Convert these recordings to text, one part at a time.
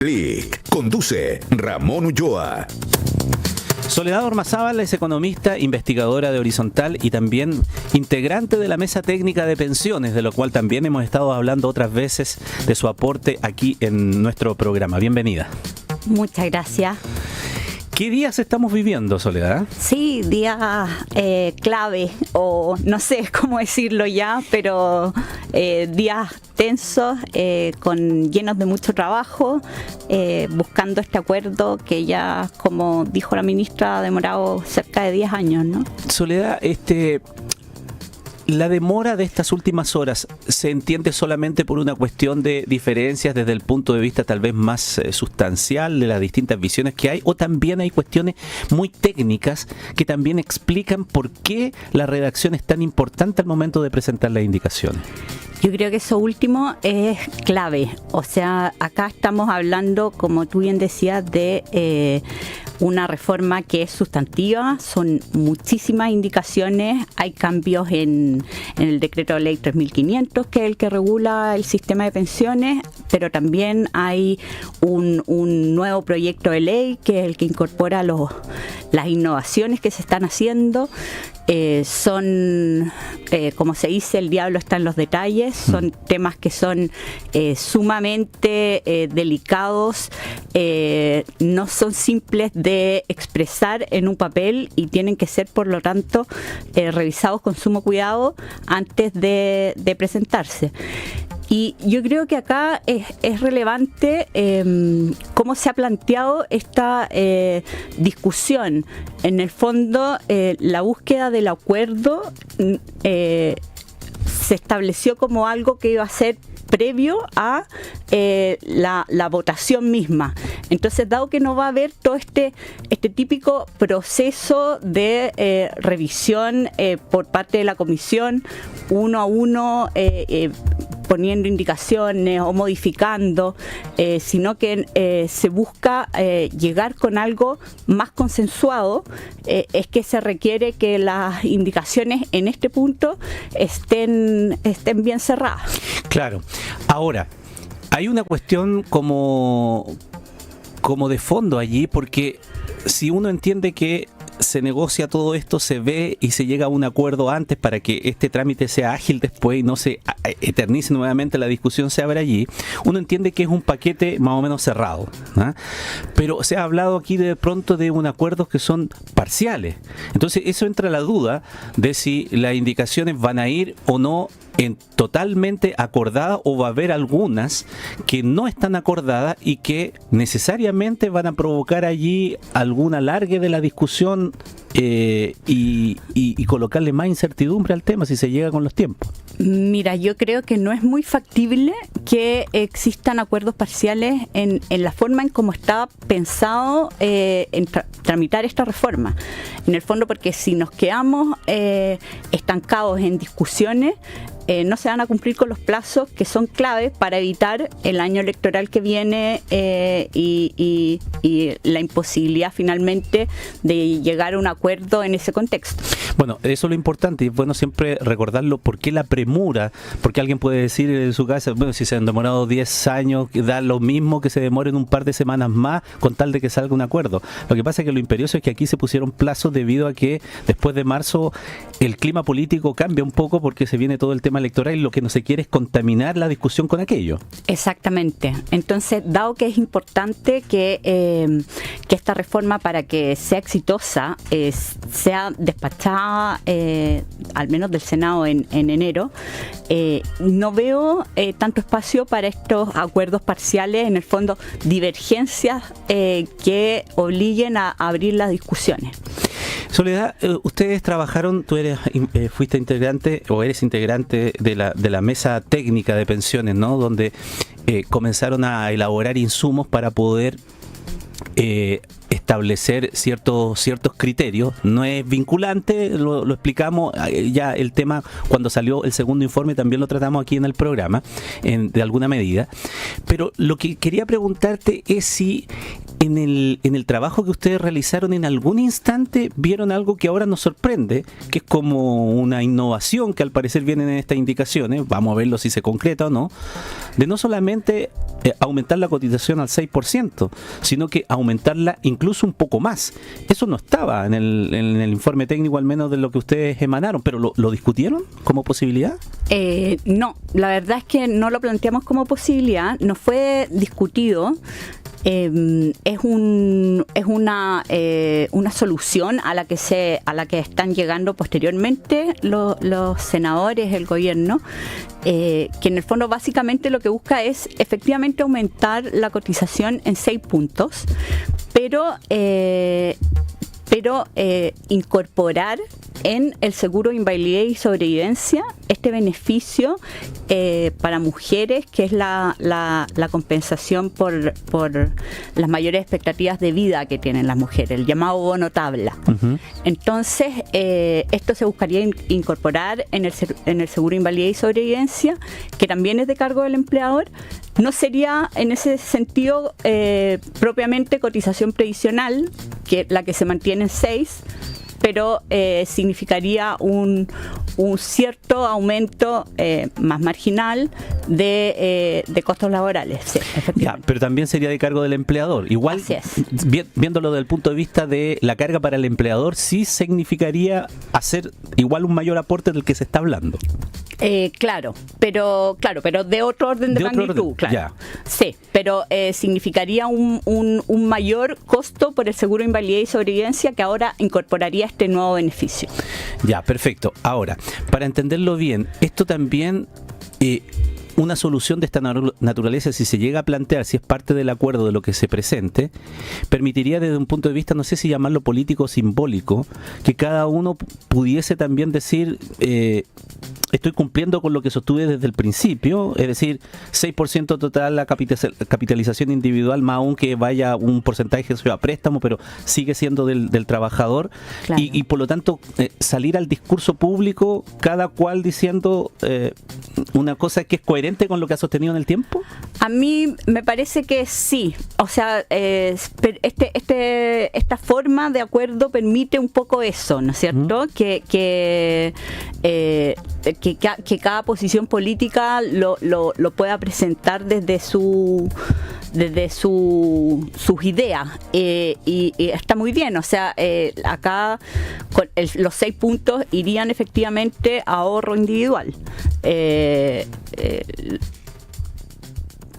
Clic. Conduce Ramón Ulloa. Soledad Ormazábal es economista, investigadora de Horizontal y también integrante de la Mesa Técnica de Pensiones, de lo cual también hemos estado hablando otras veces de su aporte aquí en nuestro programa. Bienvenida. Muchas gracias. ¿Qué días estamos viviendo, Soledad? Sí, días clave, o no sé cómo decirlo ya, pero días tensos, llenos de mucho trabajo, buscando este acuerdo que ya, como dijo la ministra, ha demorado cerca de 10 años, ¿no? Soledad, la demora de estas últimas horas se entiende solamente por una cuestión de diferencias desde el punto de vista tal vez más sustancial de las distintas visiones que hay, o también hay cuestiones muy técnicas que también explican por qué la redacción es tan importante al momento de presentar las indicaciones. Yo creo que eso último es clave. O sea, acá estamos hablando, como tú bien decías, de una reforma que es sustantiva. Son muchísimas indicaciones. Hay cambios en el decreto de ley 3500, que es el que regula el sistema de pensiones, pero también hay un nuevo proyecto de ley que es el que incorpora las innovaciones que se están haciendo. Como se dice, el diablo está en los detalles. Son temas que son sumamente delicados, no son simples de expresar en un papel y tienen que ser, por lo tanto, revisados con sumo cuidado antes de presentarse. Y yo creo que acá es relevante cómo se ha planteado esta discusión. En el fondo, la búsqueda del acuerdo se estableció como algo que iba a ser previo a la votación misma. Entonces, dado que no va a haber todo este típico proceso de revisión por parte de la comisión, uno a uno, poniendo indicaciones o modificando, sino que se busca llegar con algo más consensuado, es que se requiere que las indicaciones en este punto estén bien cerradas. Claro. Ahora, hay una cuestión como de fondo allí, porque si uno entiende que se negocia todo esto, se ve y se llega a un acuerdo antes para que este trámite sea ágil después y no se eternice nuevamente la discusión, se abre allí, uno entiende que es un paquete más o menos cerrado, ¿no? Pero se ha hablado aquí de pronto de un acuerdos que son parciales. Entonces eso entra la duda de si las indicaciones van a ir o no totalmente acordadas, o va a haber algunas que no están acordadas y que necesariamente van a provocar allí algún alargue de la discusión y colocarle más incertidumbre al tema si se llega con los tiempos. Mira, yo creo que no es muy factible que existan acuerdos parciales en la forma en cómo está pensado en tramitar esta reforma. En el fondo, porque si nos quedamos estancados en discusiones, no se van a cumplir con los plazos que son claves para evitar el año electoral que viene y la imposibilidad finalmente de llegar a un acuerdo en ese contexto. Bueno, eso es lo importante y es bueno siempre recordarlo. ¿Por qué la premura? Porque alguien puede decir en su casa, bueno, si se han demorado 10 años, da lo mismo que se demoren un par de semanas más con tal de que salga un acuerdo. Lo que pasa es que lo imperioso es que aquí se pusieron plazos debido a que después de marzo el clima político cambia un poco porque se viene todo el tema electoral y lo que no se quiere es contaminar la discusión con aquello. Exactamente. Entonces, dado que es importante que esta reforma, para que sea exitosa, sea despachada al menos del Senado en enero, no veo tanto espacio para estos acuerdos parciales, en el fondo divergencias que obliguen a abrir las discusiones. Soledad, ustedes trabajaron, fuiste integrante o eres integrante de la Mesa Técnica de Pensiones, ¿no? Donde comenzaron a elaborar insumos para poder establecer ciertos criterios. No es vinculante, lo explicamos ya el tema cuando salió el segundo informe, también lo tratamos aquí en el programa de alguna medida, pero lo que quería preguntarte es si en el trabajo que ustedes realizaron, en algún instante vieron algo que ahora nos sorprende, que es como una innovación que al parecer vienen en estas indicaciones, vamos a verlo si se concreta o no, de no solamente aumentar la cotización al 6%, sino que aumentarla incluso un poco más. Eso no estaba en el informe técnico, al menos de lo que ustedes emanaron, pero ¿lo discutieron como posibilidad? No, la verdad es que no lo planteamos como posibilidad, no fue discutido. Es una solución a la que están llegando posteriormente los senadores, el gobierno, que en el fondo básicamente lo que busca es efectivamente aumentar la cotización en 6 puntos, pero incorporar en el seguro de invalidez y sobrevivencia este beneficio para mujeres, que es la compensación por las mayores expectativas de vida que tienen las mujeres, el llamado bono tabla. Uh-huh. Entonces, esto se buscaría incorporar en el seguro de invalidez y sobrevivencia, que también es de cargo del empleador. No sería en ese sentido propiamente cotización previsional, que la que se mantiene en 6, pero significaría un cierto aumento más marginal de costos laborales. Sí, ya, pero también sería de cargo del empleador. Igual, viéndolo desde el punto de vista de la carga para el empleador, sí significaría hacer igual un mayor aporte del que se está hablando. Claro, pero de otro orden de magnitud, claro. Ya. Sí, pero significaría un mayor costo por el seguro de invalidez y sobrevivencia, que ahora incorporaría este nuevo beneficio. Ya, perfecto. Ahora, para entenderlo bien, esto también, una solución de esta naturaleza, si se llega a plantear, si es parte del acuerdo de lo que se presente, permitiría desde un punto de vista, no sé si llamarlo político o simbólico, que cada uno pudiese también decir, estoy cumpliendo con lo que sostuve desde el principio, es decir, 6% total la capitalización individual, más aún que vaya un porcentaje a préstamo, pero sigue siendo del trabajador. Claro. Y por lo tanto, salir al discurso público, cada cual diciendo una cosa que es coherente con lo que ha sostenido en el tiempo. A mí me parece que sí, o sea, esta forma de acuerdo permite un poco eso, ¿no es cierto? Uh-huh. Que cada posición política lo pueda presentar desde sus ideas, y está muy bien. O sea, acá los 6 puntos irían efectivamente a ahorro individual.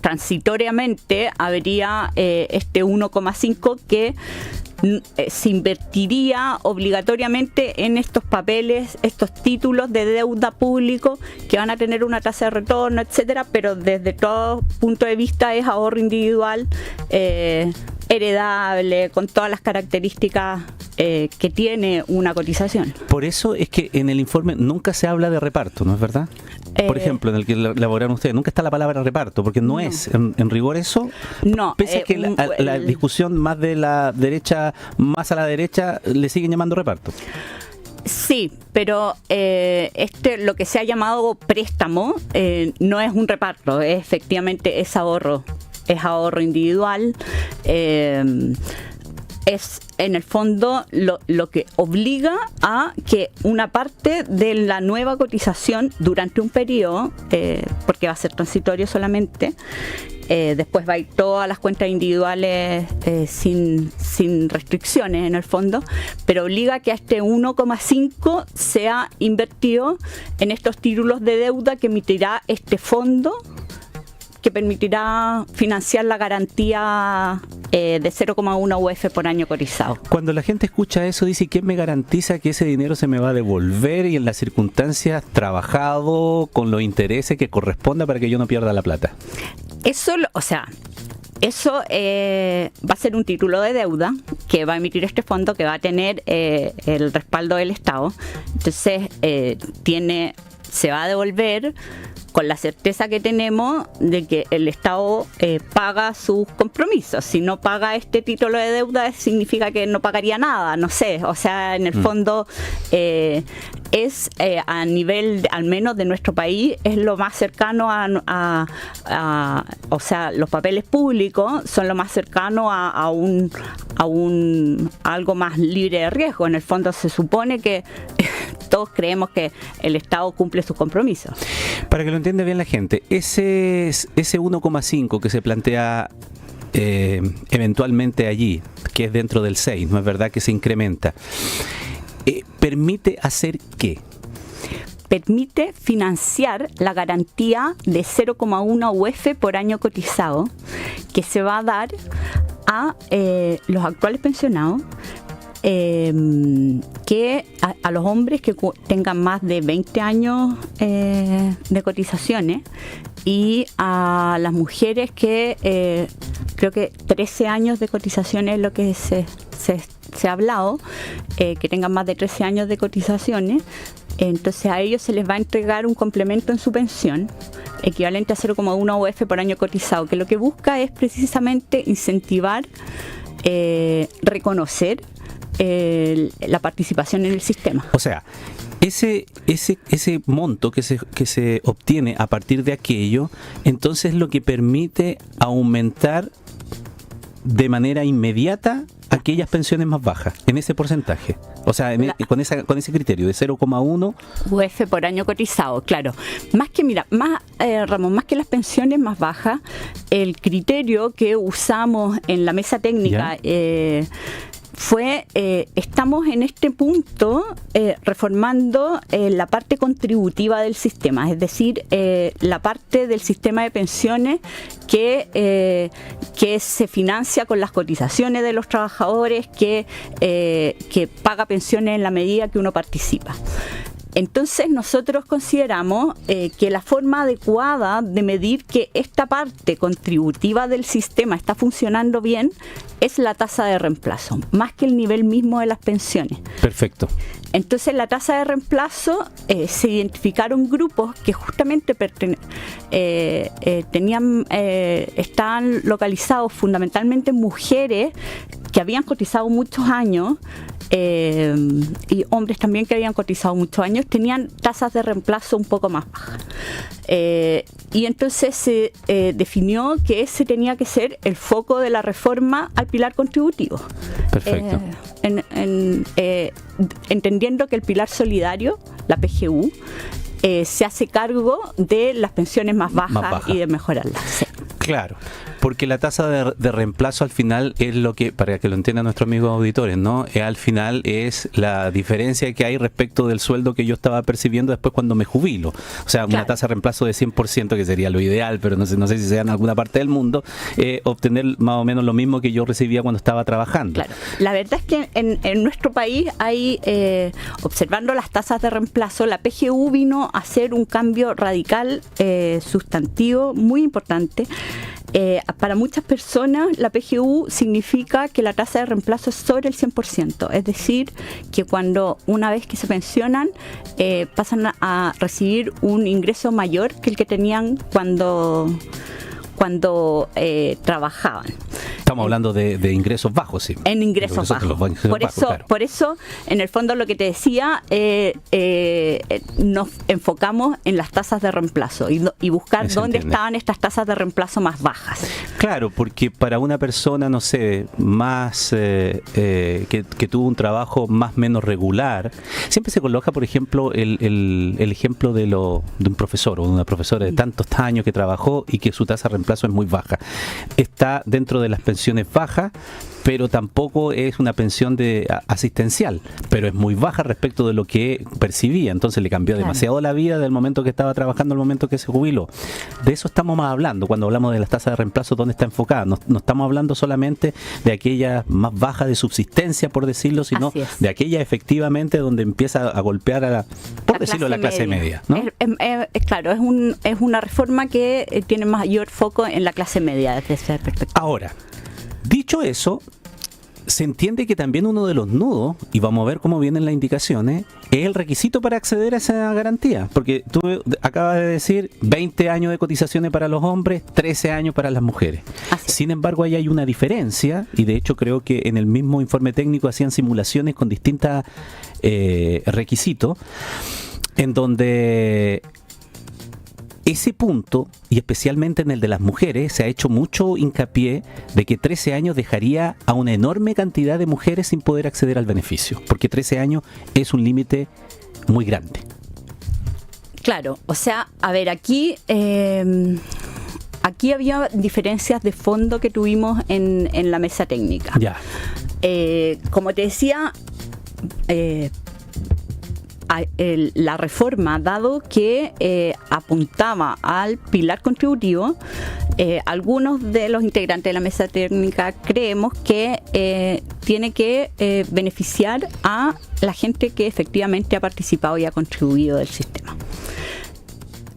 Transitoriamente habría este 1,5 que se invertiría obligatoriamente en estos papeles, estos títulos de deuda público que van a tener una tasa de retorno, etcétera, pero desde todo punto de vista es ahorro individual, heredable, con todas las características que tiene una cotización. Por eso es que en el informe nunca se habla de reparto, ¿no es verdad? Por ejemplo, en el que elaboraron ustedes, nunca está la palabra reparto, porque no es en rigor eso. No. Pese a que la discusión más de la derecha, más a la derecha, le siguen llamando reparto. Sí, pero lo que se ha llamado préstamo no es un reparto, efectivamente es ahorro individual. Es en el fondo lo que obliga a que una parte de la nueva cotización durante un periodo, porque va a ser transitorio solamente, después va a ir todas las cuentas individuales sin restricciones en el fondo, pero obliga a que este 1,5 sea invertido en estos títulos de deuda que emitirá este fondo, que permitirá financiar la garantía de 0,1 UF por año cotizado. Cuando la gente escucha eso, dice, ¿quién me garantiza que ese dinero se me va a devolver y en las circunstancias trabajado con los intereses que corresponda para que yo no pierda la plata? Eso va a ser un título de deuda que va a emitir este fondo, que va a tener el respaldo del Estado. Entonces, se va a devolver con la certeza que tenemos de que el Estado paga sus compromisos. Si no paga este título de deuda, significa que no pagaría nada, no sé. O sea, en el fondo, es a nivel, al menos de nuestro país, es lo más cercano o sea, los papeles públicos son lo más cercano a algo más libre de riesgo. En el fondo se supone que todos creemos que el Estado cumple sus compromisos. Para que lo entienda bien la gente, ese 1,5 que se plantea eventualmente allí, que es dentro del 6, no es verdad que se incrementa, ¿permite hacer qué? Permite financiar la garantía de 0,1 UF por año cotizado que se va a dar a los actuales pensionados, que a los hombres que tengan más de 20 años de cotizaciones, y a las mujeres que creo que 13 años de cotizaciones es lo que se ha hablado, que tengan más de 13 años de cotizaciones. Entonces a ellos se les va a entregar un complemento en su pensión equivalente a 0,1 UF por año cotizado, que lo que busca es precisamente incentivar, reconocer la participación en el sistema. O sea, ese monto que se obtiene a partir de aquello, entonces lo que permite aumentar de manera inmediata aquellas pensiones más bajas, en ese porcentaje. O sea, con ese criterio de 0,1 UF por año cotizado, claro. Más que, Ramón, más que las pensiones más bajas, el criterio que usamos en la mesa técnica fue, estamos en este punto reformando la parte contributiva del sistema, es decir, la parte del sistema de pensiones que se financia con las cotizaciones de los trabajadores, que paga pensiones en la medida que uno participa. Entonces nosotros consideramos que la forma adecuada de medir que esta parte contributiva del sistema está funcionando bien es la tasa de reemplazo, más que el nivel mismo de las pensiones. Perfecto. Entonces la tasa de reemplazo, se identificaron grupos que justamente estaban localizados fundamentalmente mujeres que habían cotizado muchos años, y hombres también que habían cotizado muchos años, tenían tasas de reemplazo un poco más bajas. Y entonces se definió que ese tenía que ser el foco de la reforma al pilar contributivo. Perfecto. Entendiendo que el pilar solidario, la PGU, se hace cargo de las pensiones más bajas y de mejorarlas. Sí. Claro, porque la tasa de reemplazo al final es lo que, para que lo entiendan nuestros amigos auditores, ¿no? Al final es la diferencia que hay respecto del sueldo que yo estaba percibiendo después cuando me jubilo. O sea, una tasa de reemplazo de 100%, que sería lo ideal, pero no sé si sea en alguna parte del mundo, obtener más o menos lo mismo que yo recibía cuando estaba trabajando. Claro, la verdad es que en nuestro país hay, observando las tasas de reemplazo, la PGU vino a hacer un cambio radical, sustantivo, muy importante. Para muchas personas la PGU significa que la tasa de reemplazo es sobre el 100%, es decir, que una vez que se pensionan, pasan a recibir un ingreso mayor que el que tenían cuando trabajaban. Estamos hablando de ingresos bajos, sí. En ingresos bajos. Por eso, en el fondo, lo que te decía, nos enfocamos en las tasas de reemplazo y buscar dónde estaban estas tasas de reemplazo más bajas. Claro, porque para una persona, no sé, más que tuvo un trabajo más o menos regular, siempre se coloca, por ejemplo, el ejemplo de un profesor o de una profesora de tantos años que trabajó y que su tasa de reemplazo es muy baja. Está dentro de las pensiones bajas, pero tampoco es una pensión asistencial, pero es muy baja respecto de lo que percibía. Entonces le cambió demasiado la vida del momento que estaba trabajando al momento que se jubiló. De eso estamos más hablando cuando hablamos de las tasas de reemplazo, dónde está enfocada. No estamos hablando solamente de aquellas más bajas de subsistencia, por decirlo, sino de aquella efectivamente donde empieza a golpear a la clase media, ¿no? Claro, es una reforma que tiene mayor foco en la clase media desde esa perspectiva. Ahora, dicho eso, se entiende que también uno de los nudos, y vamos a ver cómo vienen las indicaciones, es el requisito para acceder a esa garantía. Porque tú acabas de decir 20 años de cotizaciones para los hombres, 13 años para las mujeres. Sin embargo, ahí hay una diferencia, y de hecho creo que en el mismo informe técnico hacían simulaciones con distintos requisitos, en donde ese punto, y especialmente en el de las mujeres, se ha hecho mucho hincapié de que 13 años dejaría a una enorme cantidad de mujeres sin poder acceder al beneficio, porque 13 años es un límite muy grande. Claro, o sea, a ver, aquí había diferencias de fondo que tuvimos en la mesa técnica. Ya. Como te decía, la reforma, dado que apuntaba al pilar contributivo, algunos de los integrantes de la mesa técnica creemos que tiene que beneficiar a la gente que efectivamente ha participado y ha contribuido del sistema.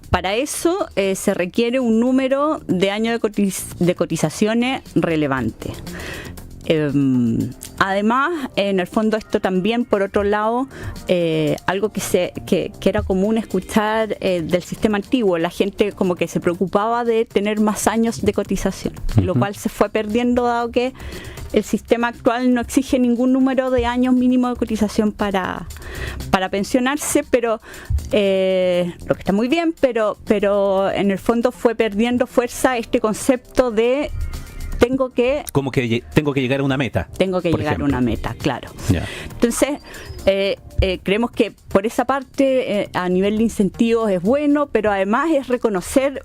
Para eso se requiere un número de años de cotizaciones relevante. Además, en el fondo esto también, por otro lado, algo que era común escuchar del sistema antiguo, la gente como que se preocupaba de tener más años de cotización, lo cual se fue perdiendo dado que el sistema actual no exige ningún número de años mínimo de cotización para pensionarse, pero lo que está muy bien, pero en el fondo fue perdiendo fuerza este concepto de tengo que llegar a una meta. Tengo que llegar a una meta, claro. Yeah. Entonces, creemos que por esa parte, a nivel de incentivos es bueno, pero además es reconocer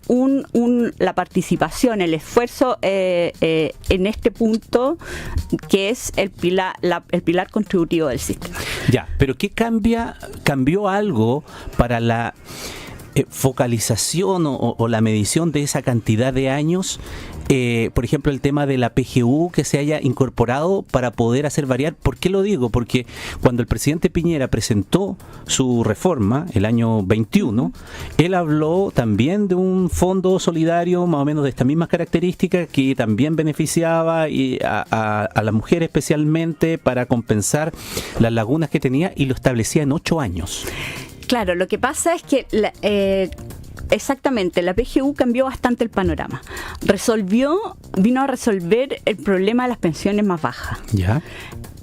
la participación, el esfuerzo en este punto, que es el pilar contributivo del sistema. Ya, pero ¿qué cambió algo para la focalización o la medición de esa cantidad de años? Por ejemplo, el tema de la PGU que se haya incorporado para poder hacer variar. ¿Por qué lo digo? Porque cuando el presidente Piñera presentó su reforma el año 21, él habló también de un fondo solidario más o menos de estas mismas características que también beneficiaba a las mujeres especialmente para compensar las lagunas que tenía, y lo establecía en 8 años. Claro, lo que pasa es que exactamente, la PGU cambió bastante el panorama. Vino a resolver el problema de las pensiones más bajas. ¿Ya?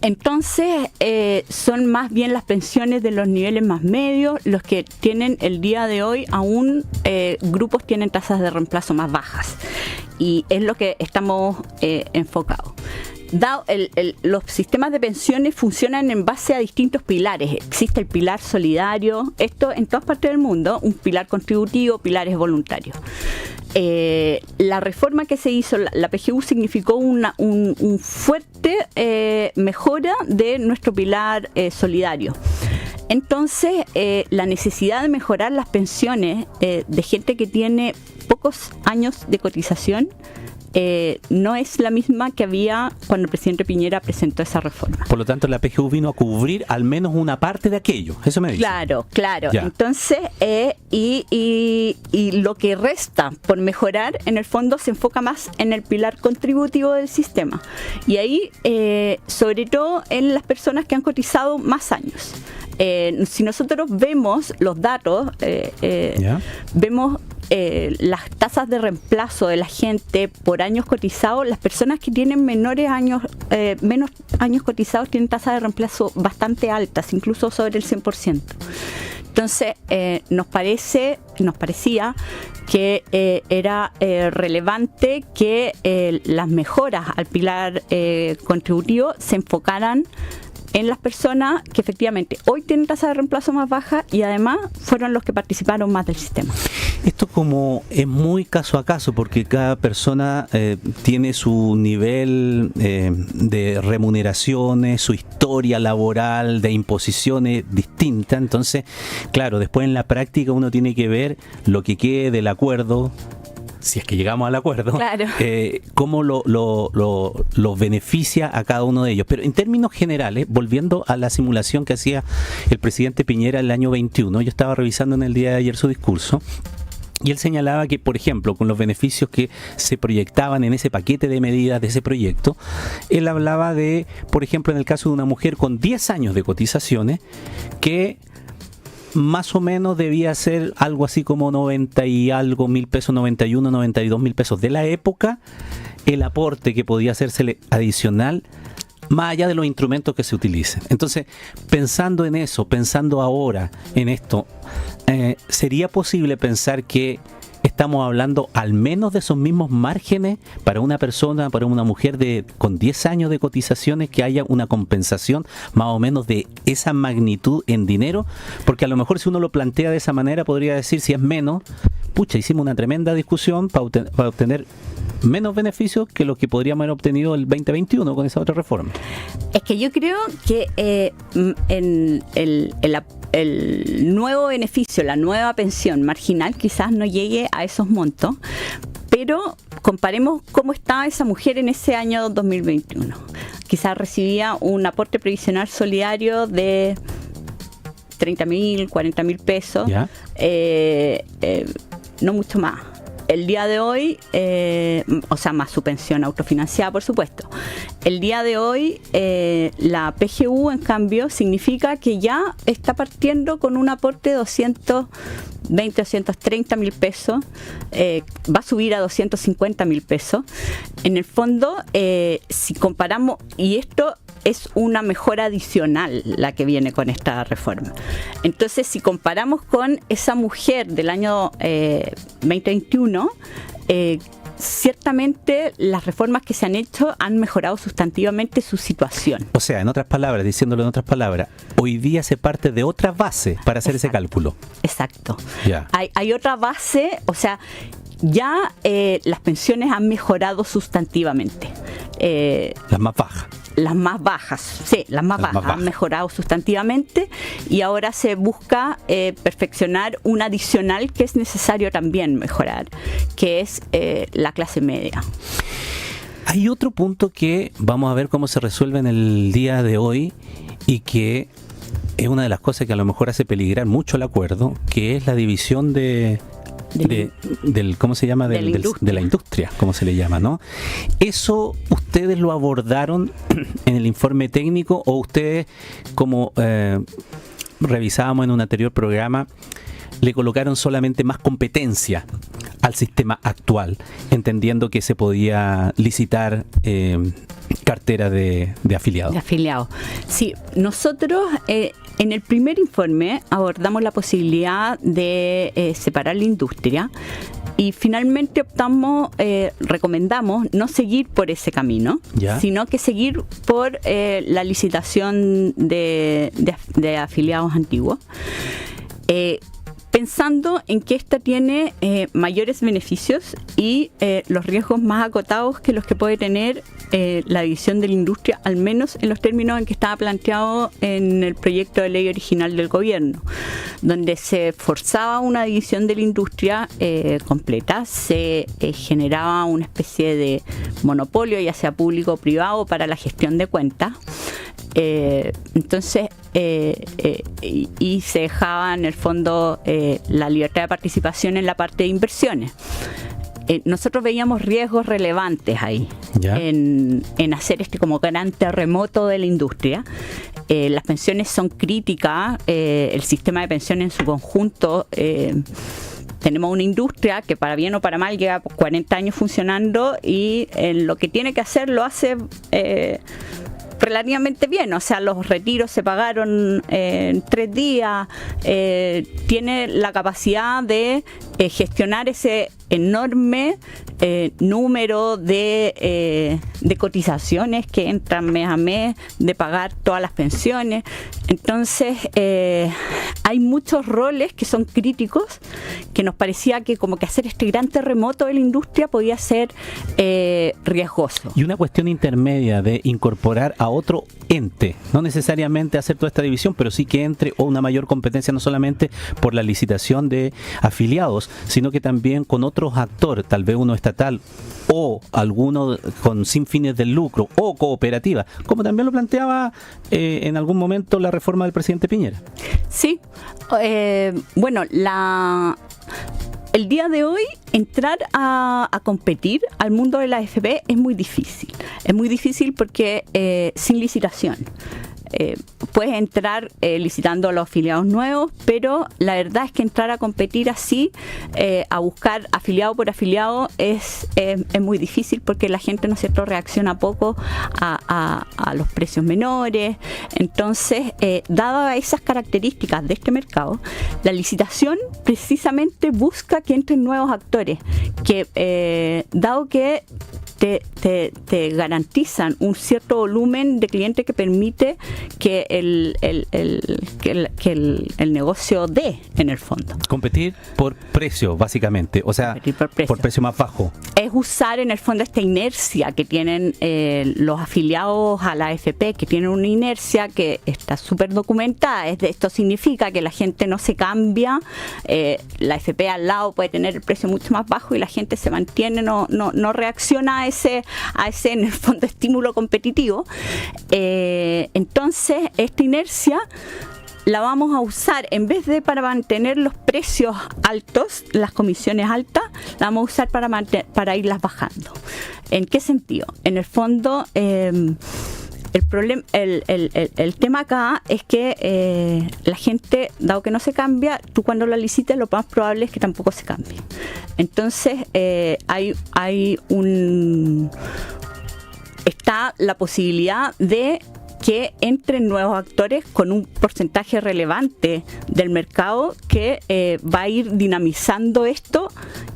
Entonces, son más bien las pensiones de los niveles más medios los que tienen el día de hoy, aún grupos tienen tasas de reemplazo más bajas. Y es lo que estamos enfocados. Los sistemas de pensiones funcionan en base a distintos pilares. Existe el pilar solidario, esto en todas partes del mundo, un pilar contributivo, pilares voluntarios. La reforma que se hizo, la PGU, significó un fuerte mejora de nuestro pilar solidario. Entonces, la necesidad de mejorar las pensiones de gente que tiene pocos años de cotización no es la misma que había cuando el presidente Piñera presentó esa reforma. Por lo tanto, la PGU vino a cubrir al menos una parte de aquello. Eso me dice. Claro. Ya. Entonces, y lo que resta por mejorar, en el fondo, se enfoca más en el pilar contributivo del sistema. Y ahí, sobre todo, en las personas que han cotizado más años. Si nosotros vemos los datos, vemos las tasas de reemplazo de la gente por años cotizados. Las personas que tienen menos años cotizados tienen tasas de reemplazo bastante altas, incluso sobre el 100%. Entonces, nos parecía que era relevante que las mejoras al pilar contributivo se enfocaran en las personas que efectivamente hoy tienen tasa de reemplazo más baja y además fueron los que participaron más del sistema. Esto como es muy caso a caso, porque cada persona tiene su nivel de remuneraciones, su historia laboral, de imposiciones distinta. Entonces, claro, después en la práctica uno tiene que ver lo que quede del acuerdo, si es que llegamos al acuerdo, claro. Cómo lo beneficia a cada uno de ellos. Pero en términos generales, volviendo a la simulación que hacía el presidente Piñera el año 21, yo estaba revisando en el día de ayer su discurso, Y él señalaba que, por ejemplo, con los beneficios que se proyectaban en ese paquete de medidas de ese proyecto, él hablaba de, por ejemplo, en el caso de una mujer con 10 años de cotizaciones, que más o menos debía ser algo así como 90 y algo mil pesos, 91, 92 mil pesos de la época, el aporte que podía hacérsele adicional, más allá de los instrumentos que se utilicen. Entonces, pensando en eso, pensando ahora en esto, ¿sería posible pensar que estamos hablando al menos de esos mismos márgenes para una persona, para una mujer con 10 años de cotizaciones, que haya una compensación más o menos de esa magnitud en dinero? Porque a lo mejor si uno lo plantea de esa manera, podría decir, si es menos, pucha, hicimos una tremenda discusión para obtener menos beneficios que los que podríamos haber obtenido el 2021 con esa otra reforma. Es que yo creo que en el nuevo beneficio, la nueva pensión marginal quizás no llegue a esos montos, pero comparemos cómo estaba esa mujer en ese año 2021. Quizás recibía un aporte previsional solidario de 30.000, 40.000 pesos, no mucho más. El día de hoy, o sea, más su pensión autofinanciada, por supuesto. El día de hoy, la PGU, en cambio, significa que ya está partiendo con un aporte de 220, 230 mil pesos, va a subir a 250 mil pesos. En el fondo, si comparamos, y esto es una mejora adicional la que viene con esta reforma. Entonces, si comparamos con esa mujer del año 2021, ciertamente las reformas que se han hecho han mejorado sustantivamente su situación. O sea, en otras palabras, diciéndolo en otras palabras, hoy día se parte de otra base para hacer ese cálculo. Exacto. Yeah. Hay otra base, o sea, ya las pensiones han mejorado sustantivamente. Las más bajas. Las más bajas, sí, las más bajas han mejorado sustantivamente, y ahora se busca perfeccionar un adicional que es necesario también mejorar, que es la clase media. Hay otro punto que vamos a ver cómo se resuelve en el día de hoy, y que es una de las cosas que a lo mejor hace peligrar mucho el acuerdo, que es la división del ¿cómo se llama? De la industria, como se le llama, ¿no? ¿Eso ustedes lo abordaron en el informe técnico, o ustedes, como revisábamos en un anterior programa, le colocaron solamente más competencia al sistema actual, entendiendo que se podía licitar cartera de afiliados? De afiliados. Sí, nosotros en el primer informe abordamos la posibilidad de separar la industria, y finalmente recomendamos no seguir por ese camino, sino que seguir por la licitación de afiliados antiguos. Pensando en que esta tiene mayores beneficios y los riesgos más acotados que los que puede tener la división de la industria, al menos en los términos en que estaba planteado en el proyecto de ley original del gobierno, donde se forzaba una división de la industria completa, se generaba una especie de monopolio, ya sea público o privado, para la gestión de cuentas. Entonces, y se dejaba en el fondo la libertad de participación en la parte de inversiones. Nosotros veíamos riesgos relevantes ahí en hacer como gran terremoto de la industria. Las pensiones son críticas, el sistema de pensiones en su conjunto. Tenemos una industria que, para bien o para mal, lleva 40 años funcionando, y lo que tiene que hacer lo hace relativamente bien. O sea, los retiros se pagaron en 3 días, tiene la capacidad de gestionar ese enorme número de cotizaciones que entran mes a mes, de pagar todas las pensiones. Entonces, hay muchos roles que son críticos, que nos parecía que como que hacer este gran terremoto de la industria podía ser riesgoso. Y una cuestión intermedia de incorporar a otro ente, no necesariamente hacer toda esta división, pero sí que entre o una mayor competencia, no solamente por la licitación de afiliados, sino que también con otros actores, tal vez uno estatal o alguno sin fines de lucro o cooperativa, como también lo planteaba en algún momento la reforma del presidente Piñera. Sí, bueno, el día de hoy entrar a competir al mundo de la AFP es muy difícil. Es muy difícil porque sin licitación. Puedes entrar licitando a los afiliados nuevos, pero la verdad es que entrar a competir así, a buscar afiliado por afiliado, es muy difícil porque la gente, ¿no es cierto?, reacciona poco a los precios menores. Entonces, dadas esas características de este mercado, la licitación precisamente busca que entren nuevos actores, que dado que te garantizan un cierto volumen de clientes que permite que el negocio dé, en el fondo. Competir por precio, básicamente, o sea, por precio más bajo. Es usar en el fondo esta inercia que tienen los afiliados a la AFP, que tienen una inercia que está súper documentada. Esto significa que la gente no se cambia, la AFP al lado puede tener el precio mucho más bajo y la gente se mantiene, no reacciona a ese en el fondo estímulo competitivo. Entonces esta inercia la vamos a usar, en vez de para mantener los precios altos, las comisiones altas, la vamos a usar para irlas bajando. ¿En qué sentido? En el fondo, el tema acá es que la gente, dado que no se cambia, tú cuando la licites lo más probable es que tampoco se cambie. Entonces está la posibilidad de que entren nuevos actores con un porcentaje relevante del mercado que va a ir dinamizando esto,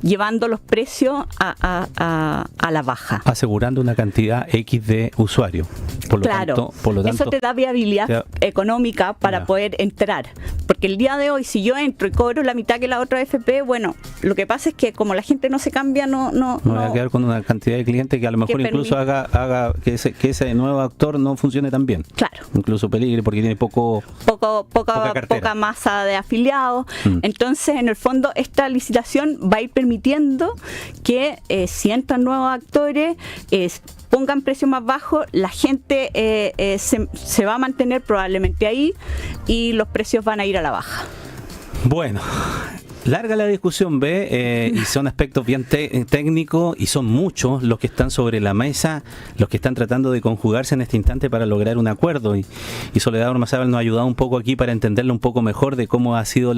llevando los precios a la baja. Asegurando una cantidad X de usuarios. Por lo tanto, eso te da viabilidad económica para poder entrar. Porque el día de hoy, si yo entro y cobro la mitad que la otra AFP, bueno, lo que pasa es que como la gente no se cambia, no voy a quedar con una cantidad de clientes que a lo mejor incluso haga que ese nuevo actor no funcione tan bien. Claro. Incluso peligre porque tiene poca masa de afiliados. Entonces, en el fondo, esta licitación va a ir permitiendo que si entran nuevos actores, pongan precios más bajos, la gente se va a mantener probablemente ahí y los precios van a ir a la baja. Bueno, larga la discusión, y son aspectos bien técnicos y son muchos los que están sobre la mesa, los que están tratando de conjugarse en este instante para lograr un acuerdo y Soledad Ormazábal nos ha ayudado un poco aquí para entenderlo un poco mejor de cómo ha sido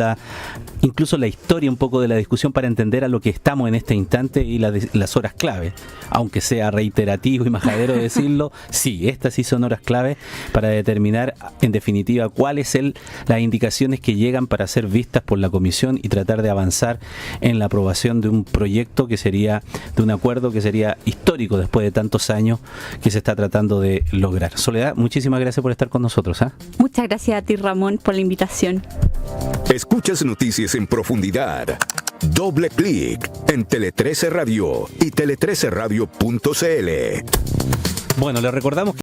incluso la historia un poco de la discusión para entender a lo que estamos en este instante y las horas clave, aunque sea reiterativo y majadero decirlo, sí, estas sí son horas clave para determinar en definitiva cuáles las indicaciones que llegan para ser vistas por la comisión y tratar de avanzar en la aprobación de un proyecto que sería, de un acuerdo que sería histórico después de tantos años que se está tratando de lograr. Soledad, muchísimas gracias por estar con nosotros. Muchas gracias a ti, Ramón, por la invitación. Escuchas noticias en profundidad. Doble clic en Tele 13 Radio y tele13radio.cl. Bueno, les recordamos que